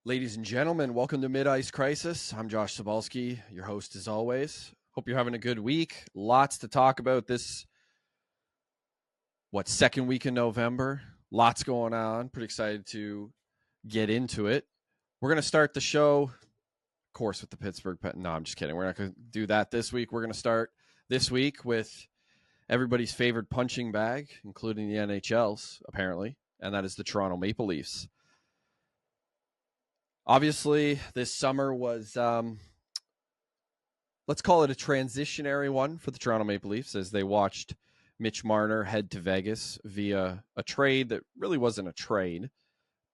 Ladies and gentlemen, welcome to Mid-Ice Crisis. I'm Josh Cybulski, your host as always. Hope you're having a good week. Lots to talk about this, second week in November. Lots going on. Pretty excited to get into it. We're going to start the show, of course, with the Pittsburgh. No, I'm just kidding. We're not going to do that this week. We're going to start this week with everybody's favorite punching bag, including the NHL's, apparently, and that is the Toronto Maple Leafs. Obviously, this summer was, let's call it a transitionary one for the Toronto Maple Leafs as they watched Mitch Marner head to Vegas via a trade that really wasn't a trade.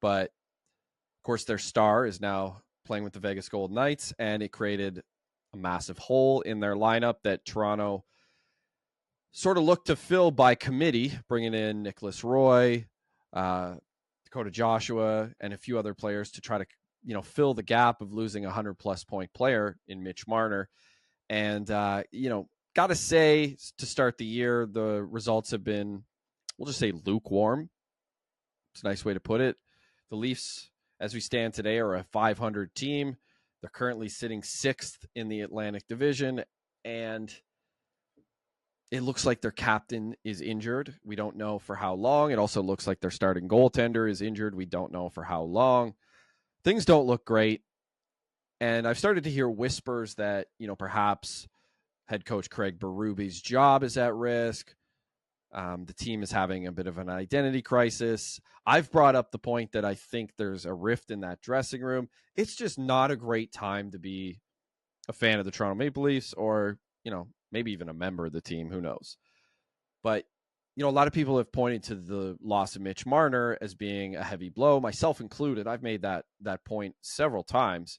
But, of course, their star is now playing with the Vegas Golden Knights, and it created a massive hole in their lineup that Toronto sort of looked to fill by committee, bringing in Nicholas Roy, Dakota Joshua, and a few other players to try to fill the gap of losing a 100-plus point player in Mitch Marner. And, got to say, to start the year, the results have been, we'll just say, lukewarm. It's a nice way to put it. The Leafs, as we stand today, are a 500 team. They're currently sitting 6th in the Atlantic Division, and it looks like their captain is injured. We don't know for how long. It also looks like their starting goaltender is injured. We don't know for how long. Things don't look great. And I've started to hear whispers that, perhaps head coach Craig Berube's job is at risk. The team is having a bit of an identity crisis. I've brought up the point that I think there's a rift in that dressing room. It's just not a great time to be a fan of the Toronto Maple Leafs or, maybe even a member of the team. Who knows? But a lot of people have pointed to the loss of Mitch Marner as being a heavy blow, myself included. I've made that point several times,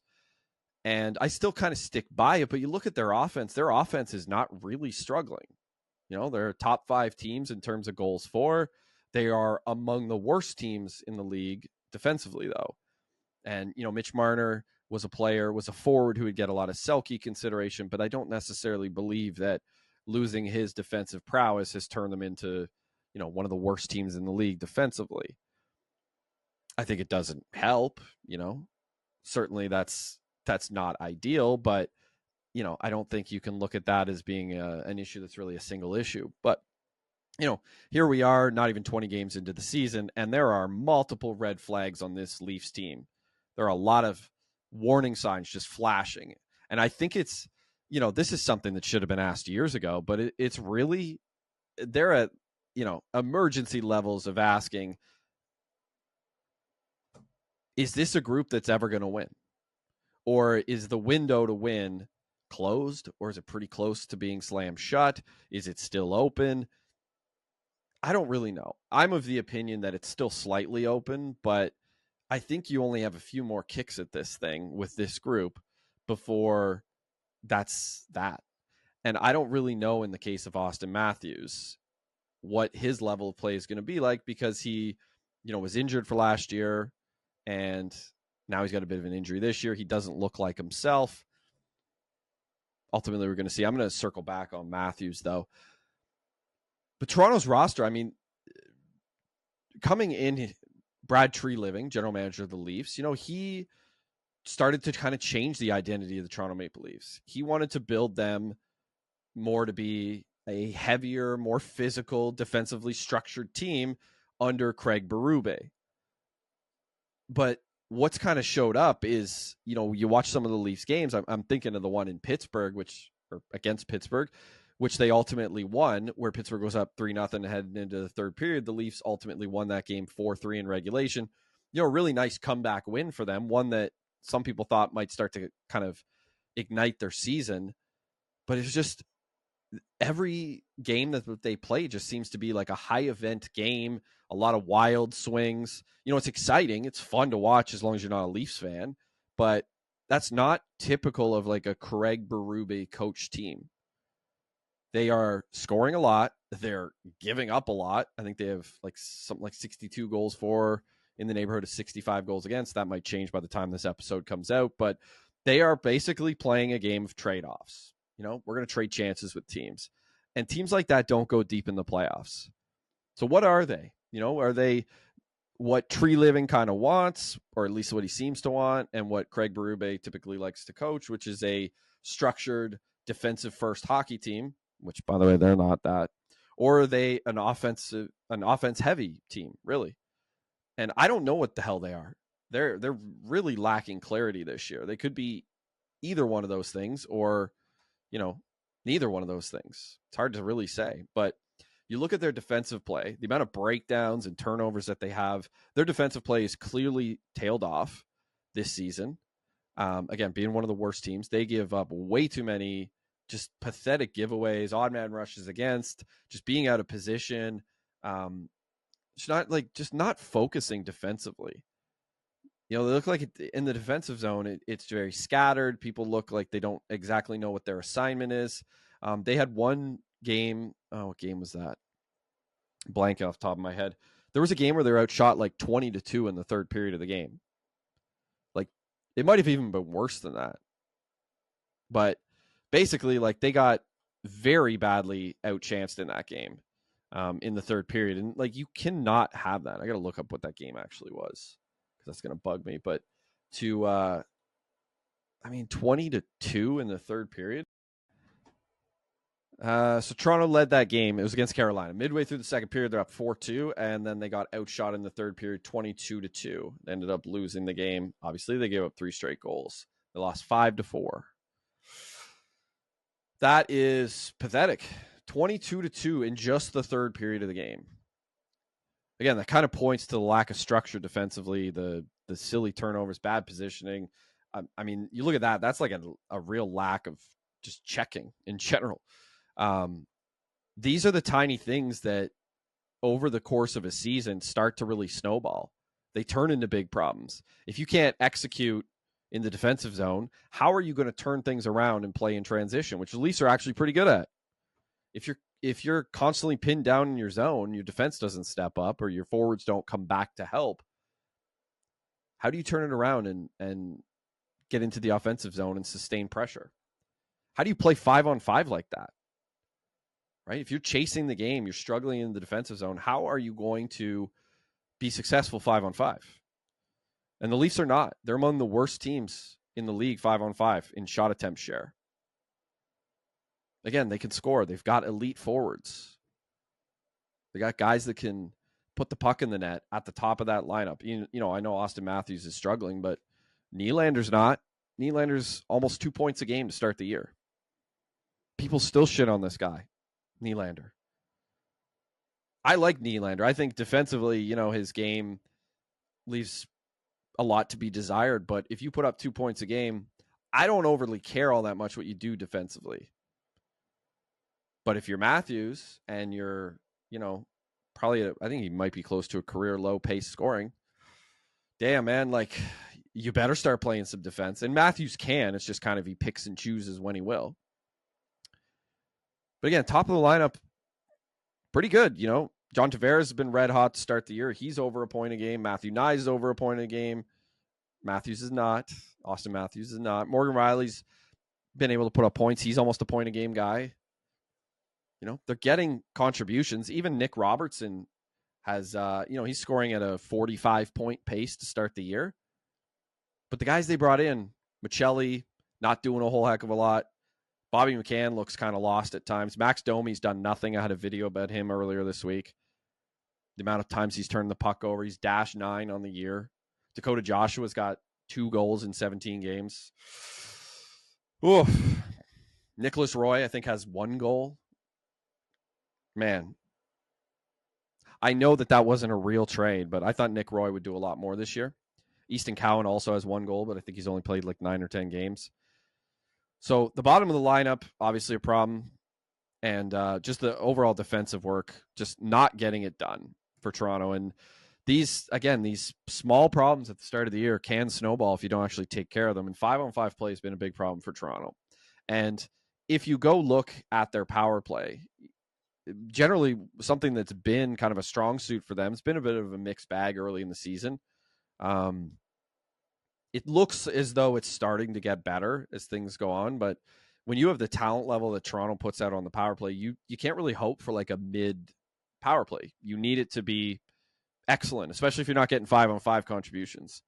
and I still kind of stick by it. But you look at their offense is not really struggling. They're top 5 teams in terms of goals for. They are among the worst teams in the league defensively, though. And, Mitch Marner was a forward who would get a lot of Selke consideration, but I don't necessarily believe that losing his defensive prowess has turned them into, one of the worst teams in the league defensively. I think it doesn't help, certainly that's not ideal, but, I don't think you can look at that as being an issue that's really a single issue. But, here we are, not even 20 games into the season, and there are multiple red flags on this Leafs team. There are a lot of warning signs just flashing. And I think it's, this is something that should have been asked years ago, but it's really, they're at, emergency levels of asking, is this a group that's ever going to win? Or is the window to win closed? Or is it pretty close to being slammed shut? Is it still open? I don't really know. I'm of the opinion that it's still slightly open, but I think you only have a few more kicks at this thing with this group before that's that. And I don't really know in the case of Austin Matthews what his level of play is going to be like, because he, was injured for last year and now he's got a bit of an injury this year. He doesn't look like himself. Ultimately, we're going to see. I'm going to circle back on Matthews, though. But Toronto's roster, coming in, Brad Treliving, general manager of the Leafs, he started to kind of change the identity of the Toronto Maple Leafs. He wanted to build them more to be a heavier, more physical, defensively structured team under Craig Berube. But what's kind of showed up is, you watch some of the Leafs games. I'm thinking of the one in Pittsburgh, against Pittsburgh, which they ultimately won, where Pittsburgh was up 3-0 heading into the third period. The Leafs ultimately won that game 4-3 in regulation. A really nice comeback win for them, one that some people thought might start to kind of ignite their season. But it's just every game that they play just seems to be like a high event game, a lot of wild swings. It's exciting. It's fun to watch as long as you're not a Leafs fan, but that's not typical of like a Craig Berube coach team. They are scoring a lot. They're giving up a lot. I think they have something like 62 goals for, in the neighborhood of 65 goals against. That might change by the time this episode comes out, but they are basically playing a game of trade-offs. We're going to trade chances with teams, and teams like that don't go deep in the playoffs. So what are they? what Tree Living kind of wants, or at least what he seems to want, and what Craig Berube typically likes to coach, which is a structured defensive first hockey team, which by the way, they're not that, or are they an offense heavy team, really? And I don't know what the hell they are. They're really lacking clarity this year. They could be either one of those things, or, neither one of those things. It's hard to really say, but you look at their defensive play, the amount of breakdowns and turnovers that they have, their defensive play is clearly tailed off this season. Again, being one of the worst teams, they give up way too many just pathetic giveaways, odd man rushes against, just being out of position. Just not focusing defensively. They look like in the defensive zone, it's very scattered. People look like they don't exactly know what their assignment is. They had one game. Oh, what game was that? Blank off the top of my head. There was a game where they were outshot like 20-2 in the third period of the game. Like, it might have even been worse than that. But basically, like, they got very badly outchanced in that game in the third period. And, like, you cannot have that. I got to look up what that game actually was, because that's going to bug me. But 20-2 in the third period. So Toronto led that game. It was against Carolina. Midway through the second period, they're up 4-2, and then they got outshot in the third period 22-2. They ended up losing the game. Obviously, they gave up 3 straight goals. They lost 5-4. That is pathetic. 22-2 in just the third period of the game. Again, that kind of points to the lack of structure defensively, the silly turnovers, bad positioning. I mean, you look at that, that's like a real lack of just checking in general. These are the tiny things that over the course of a season start to really snowball. They turn into big problems. If you can't execute in the defensive zone, how are you going to turn things around and play in transition, which the Leafs are actually pretty good at? If you're constantly pinned down in your zone, your defense doesn't step up, or your forwards don't come back to help, how do you turn it around and get into the offensive zone and sustain pressure? How do you play 5-on-5 like that? Right? If you're chasing the game, you're struggling in the defensive zone, how are you going to be successful 5-on-5? And the Leafs are not. They're among the worst teams in the league 5-on-5 in shot attempt share. Again, they can score. They've got elite forwards. They got guys that can put the puck in the net at the top of that lineup. I know Austin Matthews is struggling, but Nylander's not. Nylander's almost 2 points a game to start the year. People still shit on this guy, Nylander. I like Nylander. I think defensively, his game leaves a lot to be desired. But if you put up 2 points a game, I don't overly care all that much what you do defensively. But if you're Matthews and you're, probably, I think he might be close to a career low pace scoring. Damn, man, like, you better start playing some defense. And Matthews can. It's just kind of he picks and chooses when he will. But again, top of the lineup, pretty good. John Tavares has been red hot to start the year. He's over a point a game. Matthew Nye is over a point a game. Matthews is not. Austin Matthews is not. Morgan Riley's been able to put up points. He's almost a point a game guy. They're getting contributions. Even Nick Robertson has, he's scoring at a 45-point pace to start the year. But the guys they brought in, Michelli, not doing a whole heck of a lot. Bobby McCann looks kind of lost at times. Max Domi's done nothing. I had a video about him earlier this week. The amount of times he's turned the puck over. He's -9 on the year. Dakota Joshua's got 2 goals in 17 games. Oof. Nicholas Roy, I think, has 1 goal. Man, I know that wasn't a real trade, but I thought Nick Roy would do a lot more this year. Easton Cowan also has 1 goal, but I think he's only played like 9 or 10 games. So the bottom of the lineup, obviously a problem. And just the overall defensive work, just not getting it done for Toronto. And these small problems at the start of the year can snowball if you don't actually take care of them. And 5-on-5 play has been a big problem for Toronto. And if you go look at their power play, generally something that's been kind of a strong suit for them, it's been a bit of a mixed bag early in the season. It looks as though it's starting to get better as things go on, but when you have the talent level that Toronto puts out on the power play, you can't really hope for like a mid power play. You need it to be excellent, especially if you're not getting 5-on-5 contributions.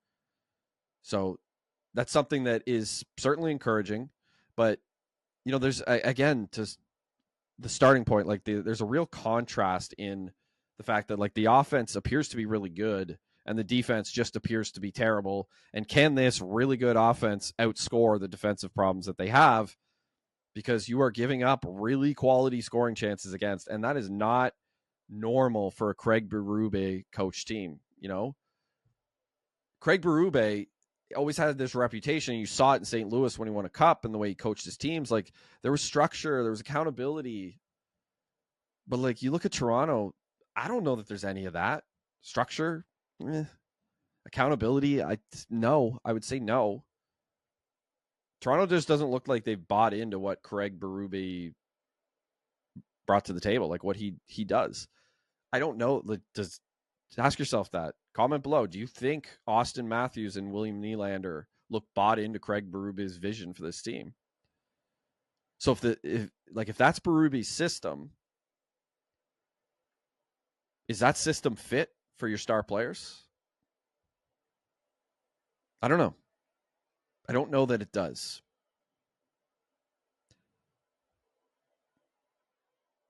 So that's something that is certainly encouraging. But, there's, again, to the starting point, like there's a real contrast in the fact that like the offense appears to be really good and the defense just appears to be terrible. And can this really good offense outscore the defensive problems that they have? Because you are giving up really quality scoring chances against, and that is not normal for a Craig Berube coach team. Craig Berube always had this reputation. You saw it in St. Louis when he won a cup and the way he coached his teams. Like there was structure, there was accountability. But like you look at Toronto, I don't know that there's any of that structure, accountability. I would say no. Toronto just doesn't look like they've bought into what Craig Berube brought to the table, like what he does. I don't know. Like, ask yourself that. Comment below. Do you think Austin Matthews and William Nylander look bought into Craig Berube's vision for this team? So if that's Berube's system, is that system fit for your star players? I don't know. I don't know that it does.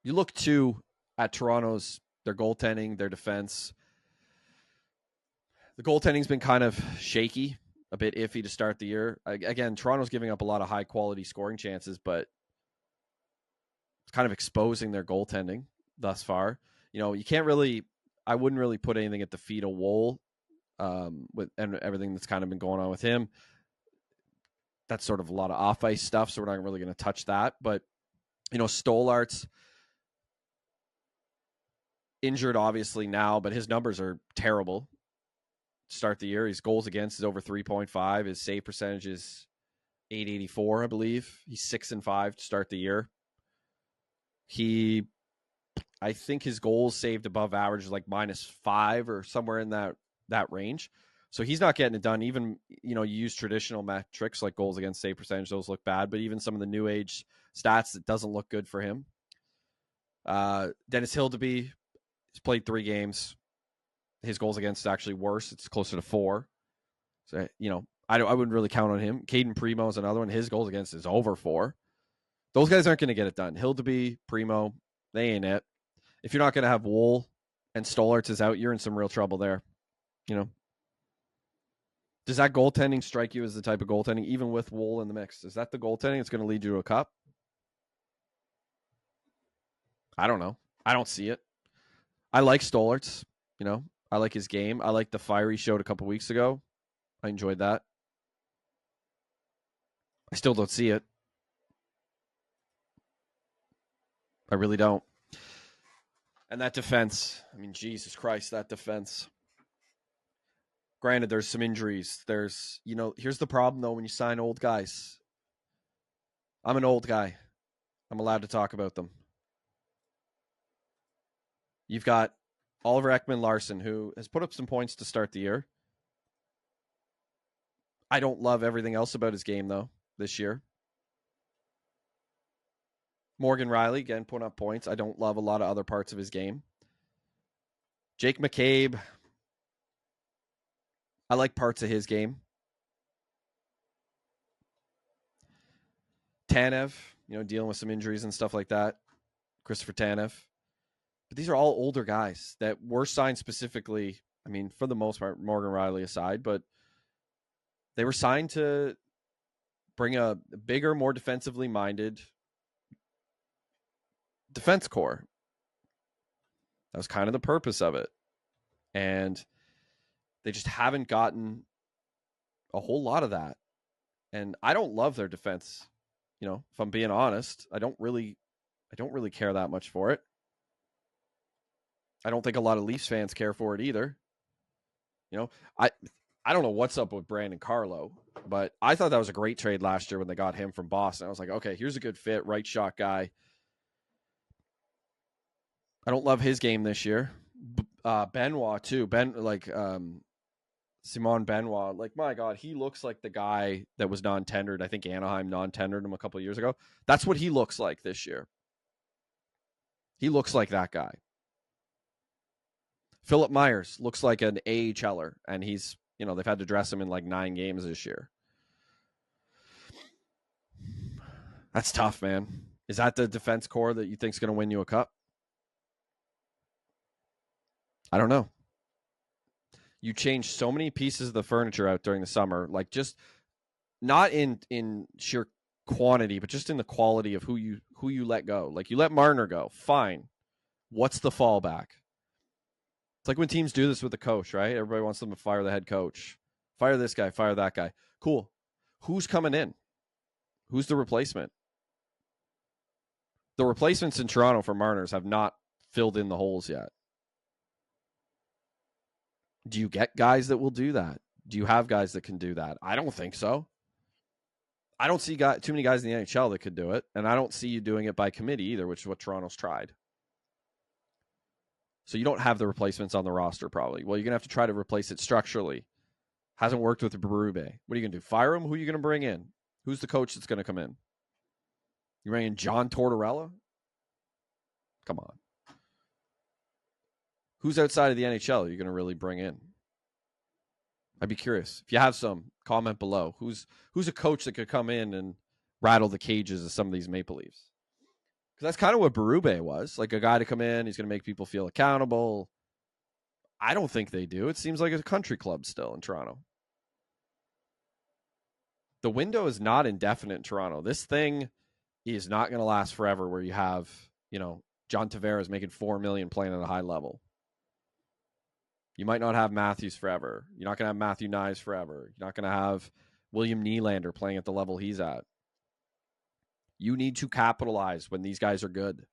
You look too at Toronto's, their goaltending, their defense. The goaltending's been kind of shaky, a bit iffy to start the year. Again, Toronto's giving up a lot of high-quality scoring chances, but it's kind of exposing their goaltending thus far. You can't really – I wouldn't really put anything at the feet of Woll with and everything that's kind of been going on with him. That's sort of a lot of off-ice stuff, so we're not really going to touch that. But, Stollart's injured obviously now, but his numbers are terrible. Start the year, his goals against is over 3.5. His save percentage is .884, I believe. He's 6-5 to start the year. I think his goals saved above average is like -5 or somewhere in that range. So he's not getting it done. Even, you use traditional metrics like goals against save percentage, those look bad. But even some of the new age stats, it doesn't look good for him. Dennis Hildeby has played 3 games. His goals against is actually worse. It's closer to 4. So, I wouldn't really count on him. Caden Primo is another one. His goals against is over 4. Those guys aren't going to get it done. Hildeby, Primo, they ain't it. If you're not going to have Woll and Stollarts is out, you're in some real trouble there. Does that goaltending strike you as the type of goaltending, even with Woll in the mix? Is that the goaltending that's going to lead you to a cup? I don't know. I don't see it. I like Stollarts. I like his game. I like the fire he showed a couple weeks ago. I enjoyed that. I still don't see it. I really don't. And that defense, Jesus Christ, that defense. Granted, there's some injuries. Here's the problem, though, when you sign old guys. I'm an old guy. I'm allowed to talk about them. You've got Oliver Ekman-Larsson, who has put up some points to start the year. I don't love everything else about his game, though, this year. Morgan Rielly, again, putting up points. I don't love a lot of other parts of his game. Jake McCabe, I like parts of his game. Tanev, dealing with some injuries and stuff like that. Christopher Tanev. But these are all older guys that were signed specifically, for the most part, Morgan Rielly aside, but they were signed to bring a bigger, more defensively minded defense core. That was kind of the purpose of it. And they just haven't gotten a whole lot of that. And I don't love their defense. If I'm being honest, I don't really care that much for it. I don't think a lot of Leafs fans care for it either. I don't know what's up with Brandon Carlo, but I thought that was a great trade last year when they got him from Boston. I was like, okay, here's a good fit, right shot guy. I don't love his game this year. Benoit too. Simon Benoit. Like, my God, he looks like the guy that was non-tendered. I think Anaheim non-tendered him a couple of years ago. That's what he looks like this year. He looks like that guy. Philip Myers looks like an AHLer, and he's, they've had to dress him in like 9 games this year. That's tough, man. Is that the defense core that you think is going to win you a cup? I don't know. You change so many pieces of the furniture out during the summer, like just not in sheer quantity, but just in the quality of who you let go. Like you let Marner go, fine. What's the fallback? It's like when teams do this with the coach, right? Everybody wants them to fire the head coach. Fire this guy, fire that guy. Cool. Who's coming in? Who's the replacement? The replacements in Toronto for Marners have not filled in the holes yet. Do you get guys that will do that? Do you have guys that can do that? I don't think so. I don't see too many guys in the NHL that could do it, and I don't see you doing it by committee either, which is what Toronto's tried. So you don't have the replacements on the roster probably. Well, you're going to have to try to replace it structurally. Hasn't worked with Berube. What are you going to do? Fire him? Who are you going to bring in? Who's the coach that's going to come in? You bring in John Tortorella? Come on. Who's outside of the NHL you're going to really bring in? I'd be curious. If you have some, comment below. Who's a coach that could come in and rattle the cages of some of these Maple Leafs? Because that's kind of what Berube was. Like a guy to come in, he's going to make people feel accountable. I don't think they do. It seems like a country club still in Toronto. The window is not indefinite in Toronto. This thing is not going to last forever where you have, John Tavares making $4 million playing at a high level. You might not have Matthews forever. You're not going to have Matthew Nyes forever. You're not going to have William Nylander playing at the level he's at. You need to capitalize when these guys are good.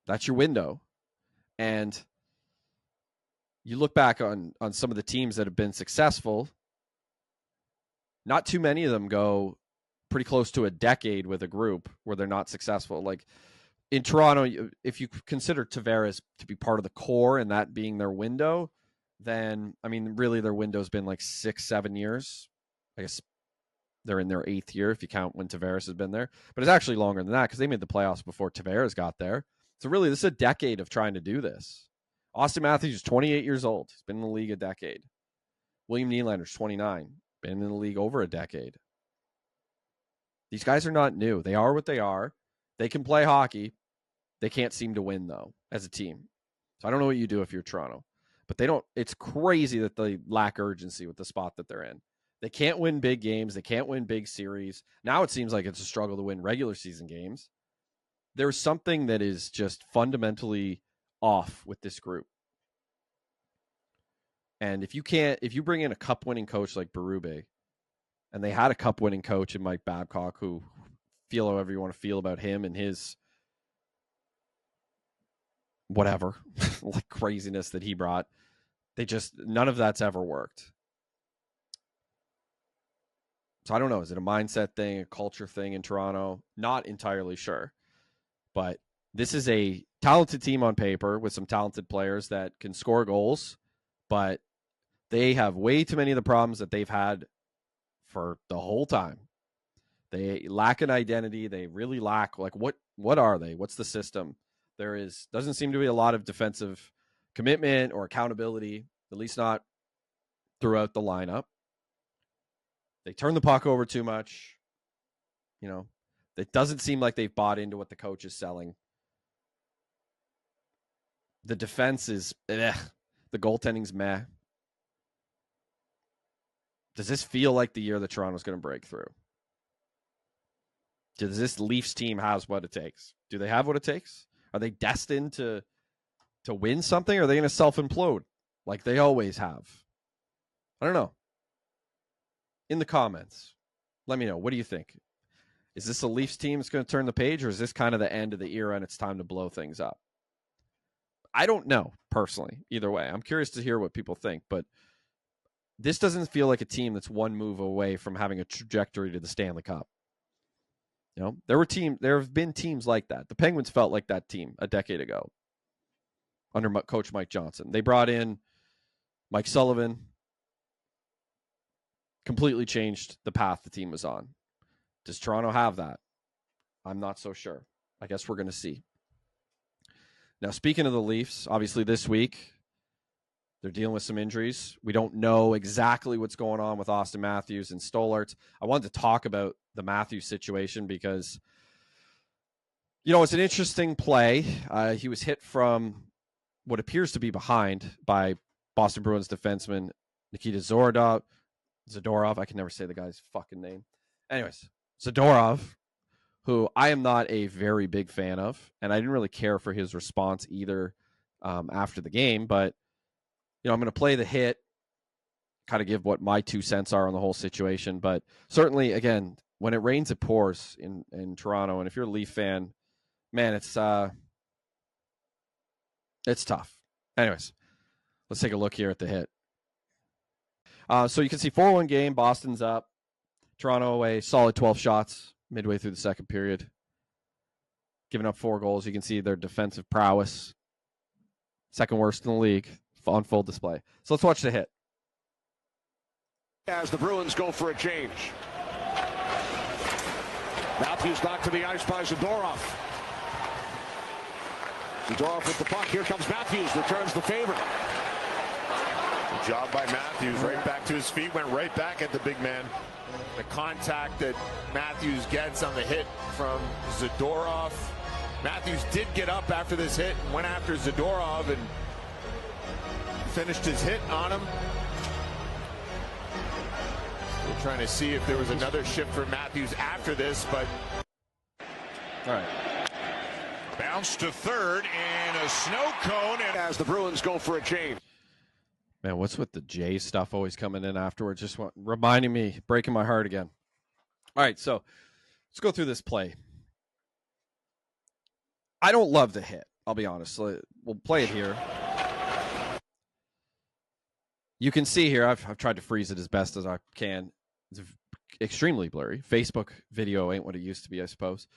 That's your window. And you look back on some of the teams that have been successful, not too many of them go pretty close to a decade with a group where they're not successful. Like in Toronto, if you consider Tavares to be part of the core and that being their window, then, really their window's been like 6-7 years. I guess they're in their 8th year if you count when Tavares has been there. But it's actually longer than that because they made the playoffs before Tavares got there. So really, this is a decade of trying to do this. Austin Matthews is 28 years old. He's been in the league a decade. William Nylander's 29. Been in the league over a decade. These guys are not new. They are what they are. They can play hockey. They can't seem to win, though, as a team. So I don't know what you do if you're Toronto. But they don't. It's crazy that they lack urgency with the spot that they're in. They can't win big games. They can't win big series. Now it seems like it's a struggle to win regular season games. There's something that is just fundamentally off with this group. And if you bring in a cup-winning coach like Berube, and they had a cup-winning coach in Mike Babcock, who feel however you want to feel about him and his whatever, like craziness that he brought, none of that's ever worked. So I don't know. Is it a mindset thing, a culture thing in Toronto? Not entirely sure. But this is a talented team on paper with some talented players that can score goals, but they have way too many of the problems that they've had for the whole time. They lack an identity. They really lack, like, what are they? What's the system? Doesn't seem to be a lot of defensive commitment or accountability, at least not throughout the lineup. They turn the puck over too much. It doesn't seem like they've bought into what the coach is selling. The defense is the goaltending's meh. Does this feel like the year that Toronto's going to break through? Does this Leafs team have what it takes? Do they have what it takes? Are they destined to win something? Or are they going to self-implode like they always have? I don't know. In the comments, let me know. What do you think? Is this a Leafs team that's going to turn the page, or is this kind of the end of the era and it's time to blow things up? I don't know, personally, either way. I'm curious to hear what people think, but this doesn't feel like a team that's one move away from having a trajectory to the Stanley Cup. There have been teams like that. The Penguins felt like that team a decade ago under Coach Mike Johnson. They brought in Mike Sullivan, completely changed the path the team was on. Does Toronto have that? I'm not so sure. I guess we're going to see. Now, speaking of the Leafs, obviously this week, they're dealing with some injuries. We don't know exactly what's going on with Austin Matthews and Stolarz. I wanted to talk about the Matthews situation because, it's an interesting play. He was hit from what appears to be behind by Boston Bruins defenseman Nikita Zadorov. I can never say the guy's fucking name. Anyways, Zadorov, who I am not a very big fan of, and I didn't really care for his response either after the game, but I'm going to play the hit, kind of give what my 2 cents are on the whole situation. But certainly, again, when it rains, it pours in Toronto. And if you're a Leaf fan, man, it's tough. Anyways, let's take a look here at the hit. So you can see 4-1 game. Boston's up. Toronto away. Solid 12 shots midway through the second period. Giving up 4 goals. You can see their defensive prowess. Second worst in the league. On full display. So let's watch the hit. As the Bruins go for a change. Matthews knocked to the ice by Zadorov. Zadorov with the puck. Here comes Matthews. Returns the favor. Good job by Matthews. Right back to his feet. Went right back at the big man. The contact that Matthews gets on the hit from Zadorov. Matthews did get up after this hit and went after Zadorov and finished his hit on him. We're trying to see if there was another shift for Matthews after this, but all right. Bounce to third and a snow cone. And as the Bruins go for a change. Man, what's with the J stuff always coming in afterwards? Just reminding me, breaking my heart again. All right, so let's go through this play. I don't love the hit, I'll be honest. We'll play it here. You can see here, I've tried to freeze it as best as I can. It's extremely blurry. Facebook video ain't what it used to be, I suppose.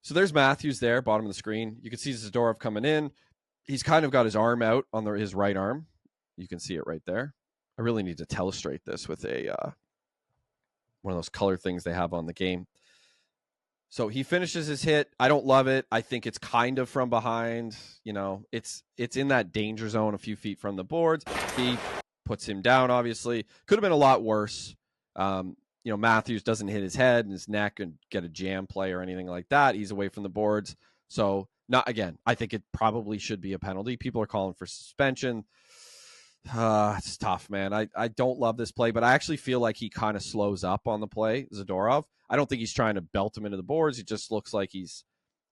So there's Matthews there, bottom of the screen. You can see Zadorov coming in. He's kind of got his arm out on his right arm. You can see it right there. I really need to telestrate this with a one of those color things they have on the game. So he finishes his hit. I don't love it. I think it's kind of from behind. It's in that danger zone a few feet from the boards. He puts him down, obviously. Could have been a lot worse. Matthews doesn't hit his head and his neck and get a jam play or anything like that. He's away from the boards. So, I think it probably should be a penalty. People are calling for suspension. It's tough, man. I don't love this play, but I actually feel like he kind of slows up on the play, Zadorov. I don't think he's trying to belt him into the boards. It just looks like he's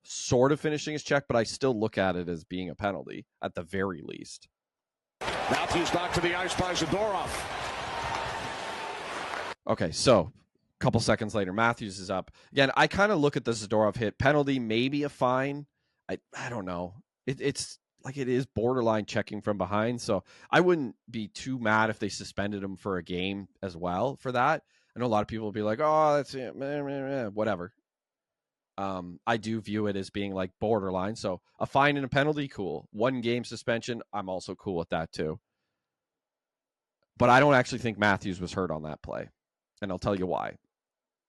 sort of finishing his check, but I still look at it as being a penalty at the very least. Matthews knocked to the ice by Zadorov. Okay, so a couple seconds later, Matthews is up. Again, I kind of look at the Zadorov hit. Penalty, maybe a fine. I don't know. It's like it is borderline checking from behind, so I wouldn't be too mad if they suspended him for a game as well for that. I know a lot of people will be like, oh, that's it, whatever. I do view it as being like borderline. So a fine and a penalty, cool. 1 game suspension, I'm also cool with that too. But I don't actually think Matthews was hurt on that play. And I'll tell you why.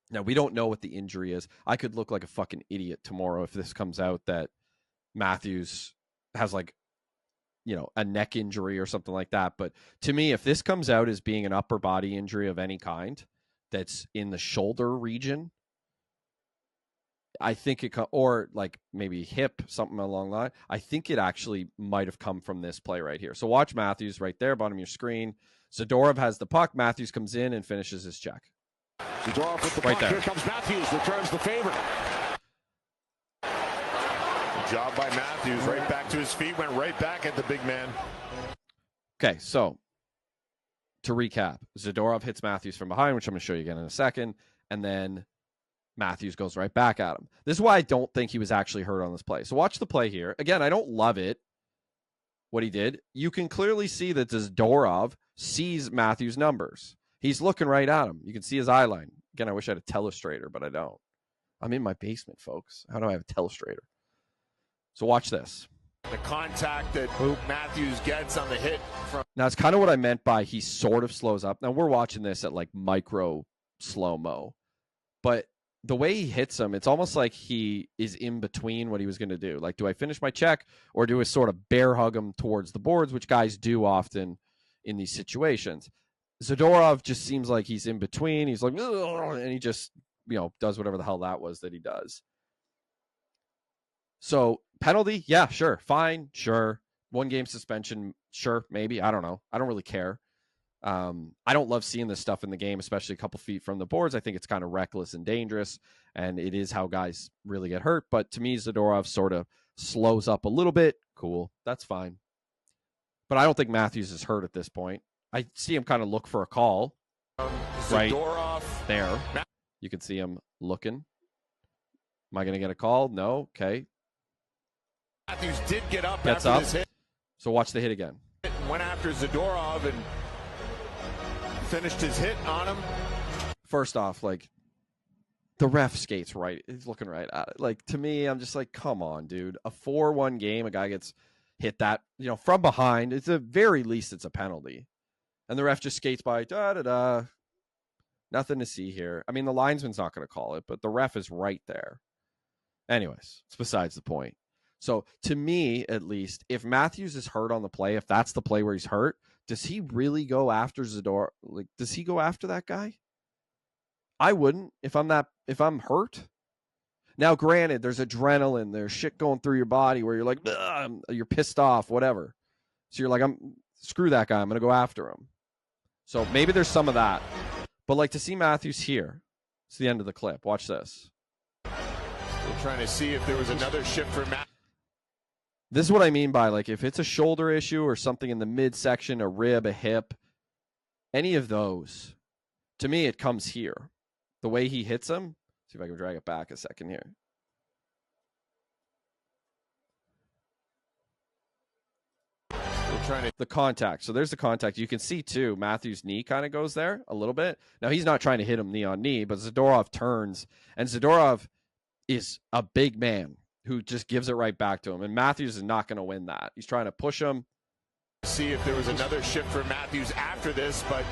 Now, we don't know what the injury is. I could look like a fucking idiot tomorrow if this comes out that Matthews has like, a neck injury or something like that. But to me, if this comes out as being an upper body injury of any kind that's in the shoulder region, I think or like maybe hip, something along that. I think it actually might have come from this play right here. So watch Matthews right there, bottom of your screen. Zadorov has the puck. Matthews comes in and finishes his check. Zadorov with the right puck. there. Here comes Matthews. Returns the favor. good job by Matthews. Right back to his feet. Went right back at the big man. Okay, so to recap, Zadorov hits Matthews from behind, which I'm going to show you again in a second, and then Matthews goes right back at him. This is why I don't think he was actually hurt on this play. So watch the play here. Again, I don't love it, what he did. You can clearly see that Zadorov sees Matthews' numbers. He's looking right at him. You can see his eye line. Again, I wish I had a telestrator, but I don't. I'm in my basement, folks. How do I have a telestrator? So watch this. The contact that Matthews gets on the hit from. Now, it's kind of what I meant by he sort of slows up. Now, we're watching this at like micro slow-mo. But the way he hits him, it's almost like he is in between what he was going to do. Like, do I finish my check or do I sort of bear hug him towards the boards, which guys do often in these situations? Zadorov just seems like he's in between. He's like, and he just, does whatever the hell that was that he does. So penalty, yeah, sure, fine, sure. 1 game suspension, sure, maybe. I don't know. I don't really care. I don't love seeing this stuff in the game, especially a couple feet from the boards. I think it's kind of reckless and dangerous, and it is how guys really get hurt. But to me, Zadorov sort of slows up a little bit. Cool, that's fine. But I don't think Matthews is hurt at this point. I see him kind of look for a call. Right there. You can see him looking. Am I going to get a call? No. Okay. Matthews did get up Gets after up. this hit. So watch the hit again. Went after Zadorov and finished his hit on him. First off, like, the ref skates right. He's looking right at it. Like, to me, I'm just like, come on, dude. A 4-1 game, a guy gets hit that, from behind. It's the very least it's a penalty. And the ref just skates by, da-da-da. Nothing to see here. I mean, the linesman's not going to call it, but the ref is right there. Anyways, it's besides the point. So, to me, at least, if Matthews is hurt on the play, if that's the play where he's hurt, does he really go after Zador? Like, does he go after that guy? I wouldn't if I'm hurt. Now, granted, there's adrenaline, there's shit going through your body where you're like, you're pissed off, whatever. So you're like, screw that guy, I'm going to go after him. So maybe there's some of that. But like, to see Matthews here, it's the end of the clip. Watch this. We're trying to see if there was another shift for Matthews. This is what I mean by, like, if it's a shoulder issue or something in the midsection, a rib, a hip, any of those, to me, it comes here. The way he hits him. See if I can drag it back a second here. The contact. So there's the contact. You can see, too, Matthews' knee kind of goes there a little bit. Now, he's not trying to hit him knee on knee, but Zadorov turns. And Zadorov is a big man who just gives it right back to him. And Matthews is not going to win that. He's trying to push him. See if there was another shift for Matthews after this, but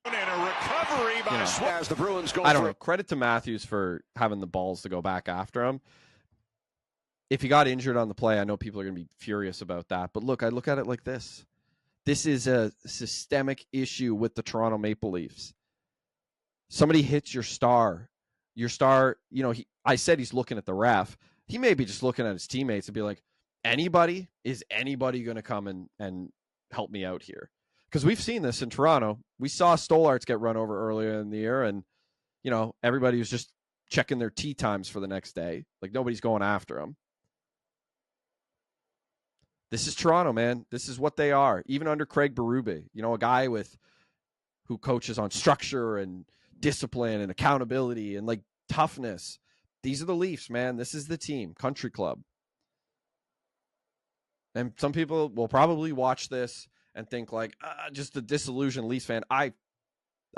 and a recovery by as the Bruins go. I don't know. Credit to Matthews for having the balls to go back after him. If he got injured on the play, I know people are going to be furious about that. But look, I look at it like this. This is a systemic issue with the Toronto Maple Leafs. Somebody hits your star. Your star, I said he's looking at the ref. He may be just looking at his teammates and be like, is anybody going to come and help me out here? Because we've seen this in Toronto. We saw Stolarz get run over earlier in the year, and, everybody was just checking their tee times for the next day. Like, nobody's going after him. This is Toronto, man. This is what they are. Even under Craig Berube, a guy who coaches on structure and discipline and accountability and, like, toughness. These are the Leafs, man. This is the team, country club. And some people will probably watch this and think like, just a disillusioned Leafs fan. I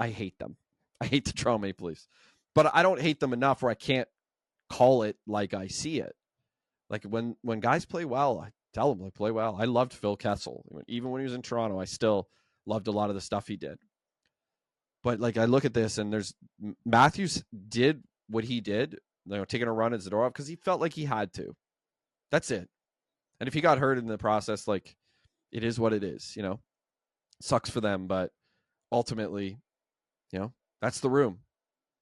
hate them. I hate the Toronto Maple Leafs. But I don't hate them enough where I can't call it like I see it. Like, when guys play well, I tell them, like, play well. I loved Phil Kessel. Even when he was in Toronto, I still loved a lot of the stuff he did. But, like, I look at this, and Matthews did what he did, taking a run at Zadorov because he felt like he had to. That's it. And if he got hurt in the process, like, it is what it is, Sucks for them, but ultimately, that's the room.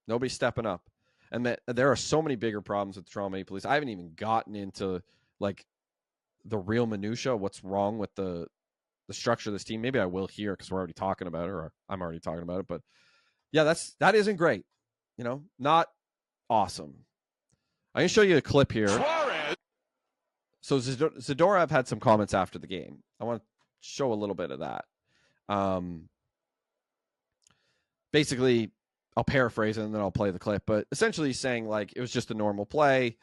Nobody's stepping up. And there are so many bigger problems with the Toronto Maple Leafs. I haven't even gotten into, like, the real minutia, what's wrong with the structure of this team. Maybe I will here because we're already talking about it, or I'm already talking about it. But, yeah, that isn't great. Not awesome. I'm going to show you a clip here. Suarez. So Zadorov had some comments after the game. I want to show a little bit of that. Basically, I'll paraphrase it and then I'll play the clip. But essentially he's saying, like, it was just a normal play.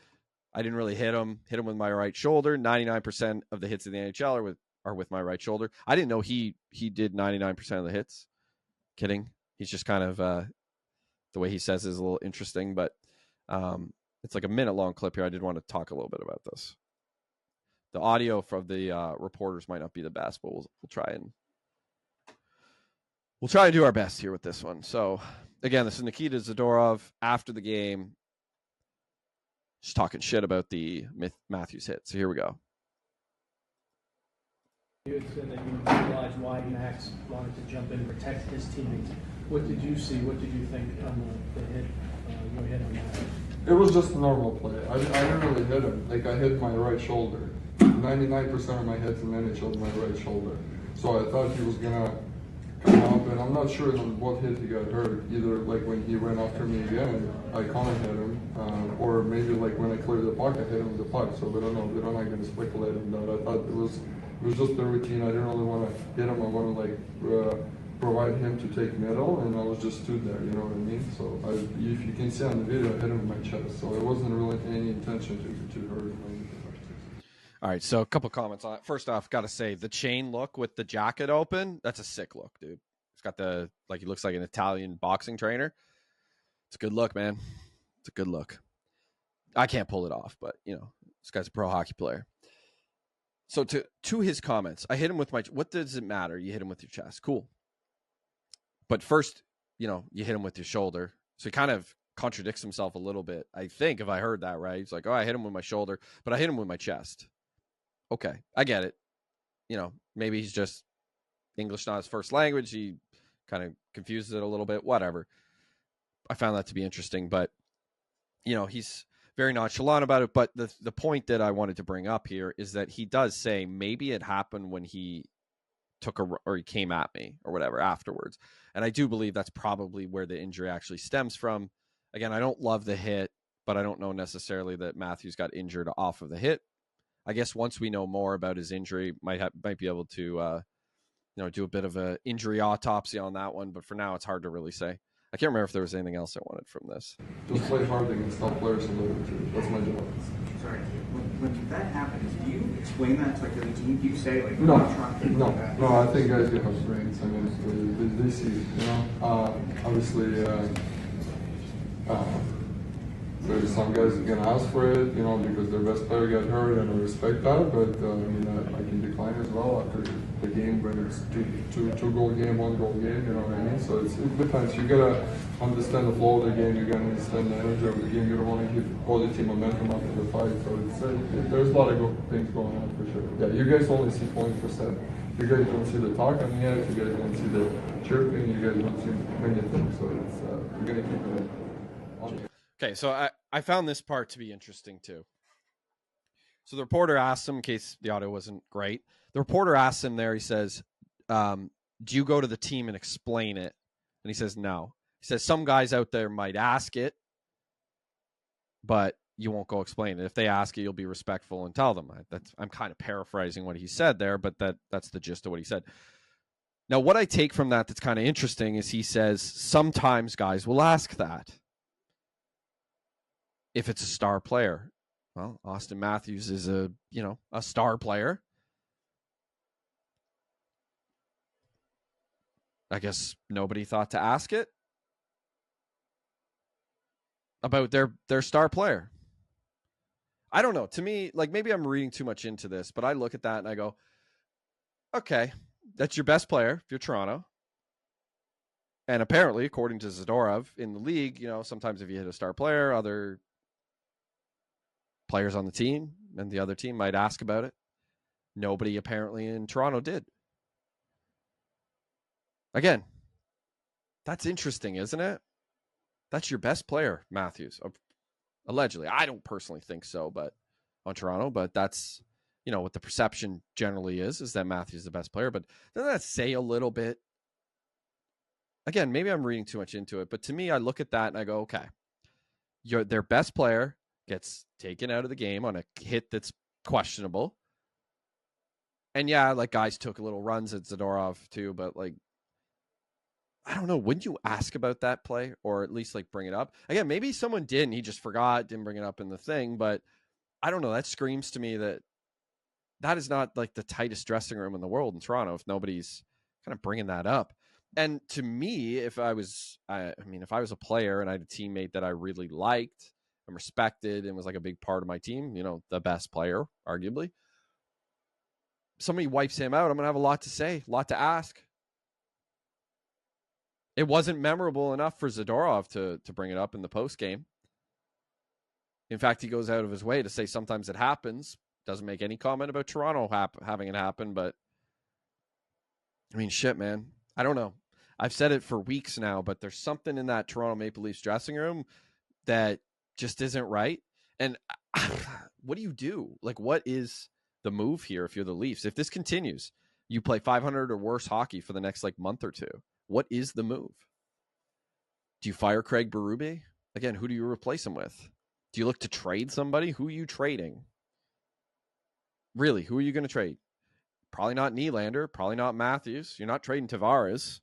I didn't really hit him. Hit him with my right shoulder. 99% of the hits in the NHL are with my right shoulder. I didn't know he did 99% of the hits. Kidding. He's just kind of the way he says is a little interesting. But it's like a minute-long clip here. I did want to talk a little bit about this. The audio from the reporters might not be the best, but we'll try and do our best here with this one. So, again, this is Nikita Zadorov after the game. just talking shit about the Matthews hit. So here we go. You had said that you realized why Max wanted to jump in and protect his teammates. What did you see? What did you think on the hit, your hit on that? It was just a normal play. I didn't really hit him. Like, I hit my right shoulder. 99% of my hits in NHL my right shoulder. So I thought he was gonna come up, and I'm not sure on what hit he got hurt. Either like when he ran after me again, I kind of hit him, or maybe like when I cleared the puck, I hit him with the puck. So we don't know. We're not going to speculate on that. I thought it was just the routine. I didn't really want to hit him. I want to like provide him to take middle, and I was just stood there. You know what I mean? So if you can see on the video, I hit him with my chest. So it wasn't really any intention to hurt him. All right, so a couple comments on it. First off, got to say, the chain look with the jacket open, that's a sick look, dude. It's got the, like, he looks like an Italian boxing trainer. It's a good look, man. It's a good look. I can't pull it off, but, you know, this guy's a pro hockey player. So to his comments, I hit him with my, what does it matter? You hit him with your chest. Cool. But first, you know, you hit him with your shoulder. So he kind of contradicts himself a little bit, I think, if I heard that right. He's like, oh, I hit him with my shoulder, but I hit him with my chest. Okay, I get it. You know, maybe he's just English not his first language. He kind of confuses it a little bit, whatever. I found that to be interesting, but, you know, he's very nonchalant about it. But the point that I wanted to bring up here is that he does say maybe it happened when he or he came at me or whatever afterwards. And I do believe that's probably where the injury actually stems from. Again, I don't love the hit, but I don't know necessarily that Matthews got injured off of the hit. I guess once we know more about his injury, might be able to, you know, do a bit of a injury autopsy on that one. But for now, it's hard to really say. I can't remember if there was anything else I wanted from this. Just play hard against top players a little bit. That's my job. Sorry, when that happens, do you explain that to like the team? Do you say like, no, no? I think guys get have brains. I mean, they see, you know. Obviously, there's some guys who can ask for it, you know, because their best player got hurt, and I respect that. But I mean, I can decline as well after the game when it's two goal game, 1 goal game. You know what I mean? So it depends. You gotta understand the flow of the game. You gotta understand the energy of the game. You don't want to give all the team momentum after the fight. So there's a lot of things going on for sure. Yeah, you guys only see 20%. You guys don't see the talk on the edge. You guys don't see the chirping. You guys don't see many things. So it's we're gonna keep it on. Okay, so I found this part to be interesting too. So the reporter asked him, in case the audio wasn't great, the reporter asked him there, he says, do you go to the team and explain it? And he says, no. He says, some guys out there might ask it, but you won't go explain it. If they ask it, you'll be respectful and tell them. I'm kind of paraphrasing what he said there, but that's the gist of what he said. Now, what I take from that that's kind of interesting is he says, sometimes guys will ask that. If it's a star player. Well, Austin Matthews is a star player. I guess nobody thought to ask it about their star player. I don't know. To me, like, maybe I'm reading too much into this, but I look at that and I go, okay, that's your best player if you're Toronto. And apparently, according to Zadorov in the league, you know, sometimes if you hit a star player, other players on the team and the other team might ask about it. Nobody apparently in Toronto did. Again, that's interesting, isn't it? That's your best player, Matthews. Allegedly. I don't personally think so, but on Toronto, but that's, you know, what the perception generally is that Matthews is the best player. But doesn't that say a little bit? Again, maybe I'm reading too much into it, but to me, I look at that and I go, okay, their best player gets taken out of the game on a hit that's questionable. And yeah, like, guys took little runs at Zadorov too, but like, I don't know, wouldn't you ask about that play or at least like bring it up? Again, maybe someone did and he just forgot, didn't bring it up in the thing, but I don't know. That screams to me that is not like the tightest dressing room in the world in Toronto if nobody's kind of bringing that up. And to me, if I was a player and I had a teammate that I really liked and respected and was like a big part of my team, you know, the best player, arguably, somebody wipes him out, I'm going to have a lot to say, a lot to ask. It wasn't memorable enough for Zadorov to bring it up in the post game. In fact, he goes out of his way to say sometimes it happens. Doesn't make any comment about Toronto having it happen, but I mean, shit, man. I don't know. I've said it for weeks now, but there's something in that Toronto Maple Leafs dressing room that just isn't right. And what do you do? Like, what is the move here if you're the Leafs? If this continues, you play 500 or worse hockey for the next month or two. What is the move? Do you fire Craig Berube? Again, who do you replace him with? Do you look to trade somebody? Who are you trading? Really, who are you going to trade? Probably not Nylander. Probably not Matthews. You're not trading Tavares.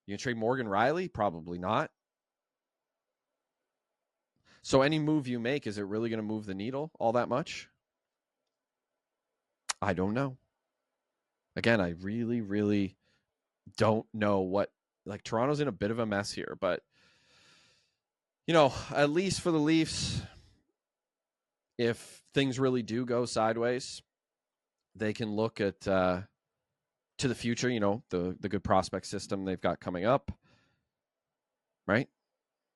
You going to trade Morgan Riley? Probably not. So any move you make, is it really going to move the needle all that much? I don't know. Again, I really, really don't know what... Toronto's in a bit of a mess here, but, at least for the Leafs, if things really do go sideways, they can look at to the future, the good prospect system they've got coming up, right?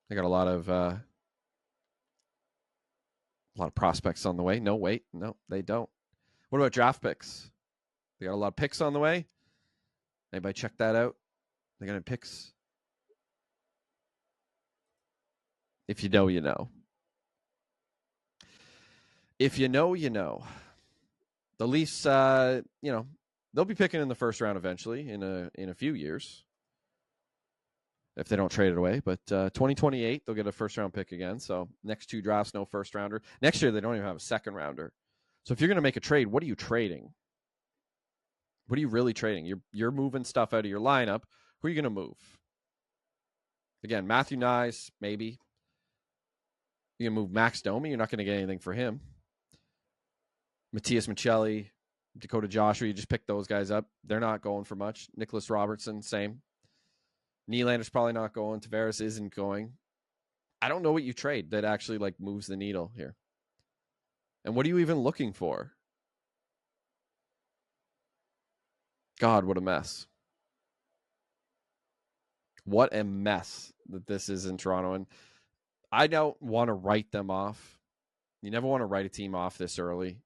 They got a lot of prospects on the way. No, wait, no, they don't. What about draft picks? They got a lot of picks on the way. Anybody check that out? They got any picks? If you know, you know. If you know, you know. The Leafs, they'll be picking in the first round eventually in a few years, if they don't trade it away. But 2028, they'll get a first round pick again. So next two drafts, no first rounder. Next year, they don't even have a second rounder. So if you're going to make a trade, what are you trading? What are you really trading? You're moving stuff out of your lineup. Who are you going to move? Again, Matthew Nyes, maybe. You're going to move Max Domi. You're not going to get anything for him. Matthias Michelli, Dakota Joshua, you just pick those guys up. They're not going for much. Nicholas Robertson, same. Nylander's probably not going. Tavares isn't going. I don't know what you trade that actually moves the needle here. And what are you even looking for? God, what a mess. What a mess that this is in Toronto. And I don't want to write them off. You never want to write a team off this early.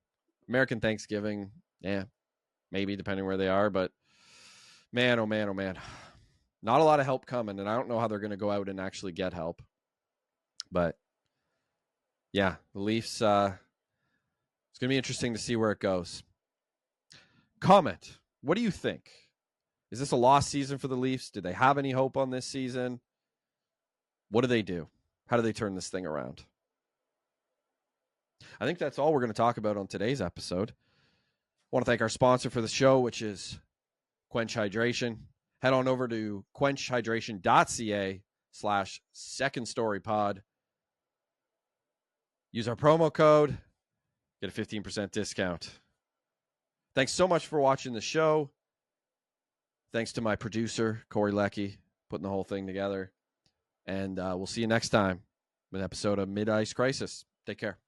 American Thanksgiving, yeah, maybe depending where they are. But man, oh man, oh man. Not a lot of help coming. And I don't know how they're going to go out and actually get help. But yeah, the Leafs, it's going to be interesting to see where it goes. Comment. What do you think? Is this a lost season for the Leafs? Did they have any hope on this season? What do they do? How do they turn this thing around? I think that's all we're going to talk about on today's episode. I want to thank our sponsor for the show, which is Cwench Hydration. Head on over to quenchhydration.ca/secondstorypod. Use our promo code. Get a 15% discount. Thanks so much for watching the show. Thanks to my producer, Corey Leckie, putting the whole thing together. And we'll see you next time with an episode of Mid-Ice Crisis. Take care.